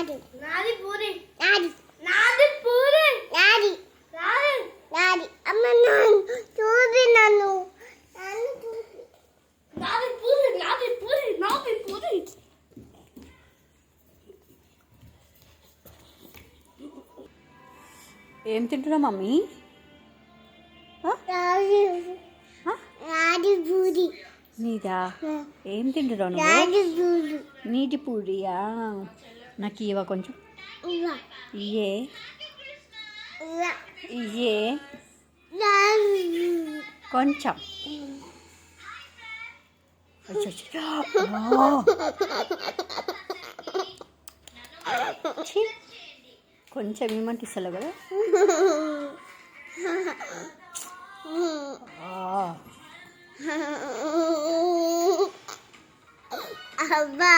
నాది పూరి నాది పూరి నాది అమ్మ చూసి నన్ను నాది పూరి ఏం తింటున్నావు మమ్మీ? నాది పూరి నీదా? ఏం తింటున్నావు నువ్వు? నీటి పూరియా? నాకు ఇవ్వ కొంచెం. ఇయ్యే కొంచెం. కొంచెం ఏమంటే ఇస్తలేవు కదా. అబ్బా